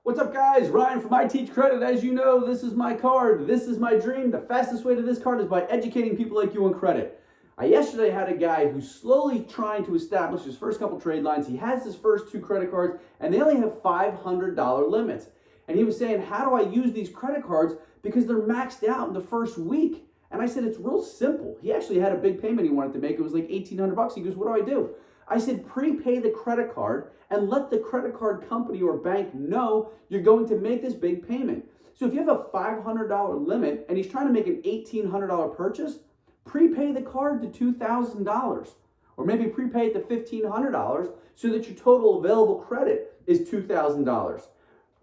What's up, guys? Ryan from I Teach Credit. As you know, this is my card. This is my dream. The fastest way to this card is by educating people like you on credit. I yesterday had a guy who's slowly trying to establish his first couple trade lines. He has his first 2 credit cards, and they only have $500 limits. And he was saying, how do I use these credit cards? Because they're maxed out in the first week. And I said, it's real simple. He actually had a big payment he wanted to make. It was like $1,800. He goes, what do I do? I said, prepay the credit card and let the credit card company or bank know you're going to make this big payment. So if you have a $500 limit and he's trying to make an $1,800 purchase, prepay the card to $2,000. Or maybe prepay it to $1,500 so that your total available credit is $2,000.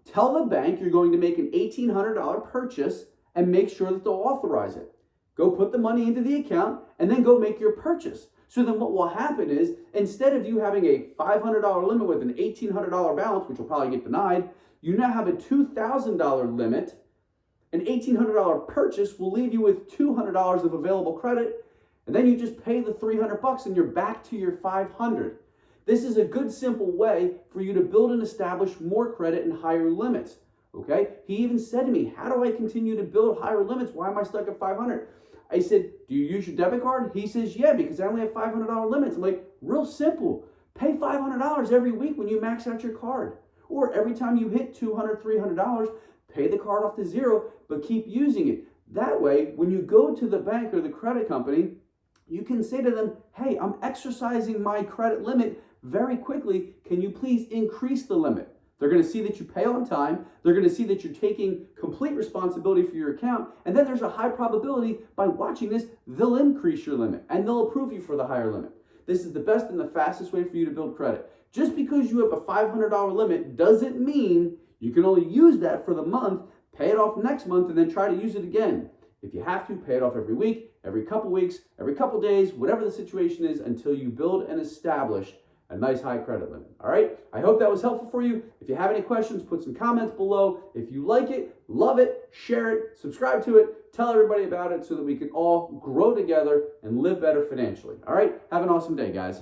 Tell the bank you're going to make an $1,800 purchase and make sure that they'll authorize it. Go put the money into the account and then go make your purchase. So then what will happen is, instead of you having a $500 limit with an $1,800 balance, which will probably get denied, you now have a $2,000 limit. An $1,800 purchase will leave you with $200 of available credit, and then you just pay the $300 and you're back to your $500. This is a good, simple way for you to build and establish more credit and higher limits. Okay? He even said to me, how do I continue to build higher limits? Why am I stuck at 500? I said, do you use your debit card? He says, yeah, because I only have $500 limits. I'm like, real simple. Pay $500 every week when you max out your card. Or every time you hit $200, $300, pay the card off to zero, but keep using it. That way, when you go to the bank or the credit company, you can say to them, hey, I'm exercising my credit limit very quickly. Can you please increase the limit? They're going to see that you pay on time. They're going to see that you're taking complete responsibility for your account. And then there's a high probability by watching this, they'll increase your limit and they'll approve you for the higher limit. This is the best and the fastest way for you to build credit. Just because you have a $500 limit doesn't mean you can only use that for the month, pay it off next month, and then try to use it again. If you have to, pay it off every week, every couple weeks, every couple days, whatever the situation is, until you build and establish a nice high credit limit. All right? I hope that was helpful for you. If you have any questions, put some comments below. If you like it, love it, share it, subscribe to it, tell everybody about it so that we can all grow together and live better financially. All right? Have an awesome day, guys.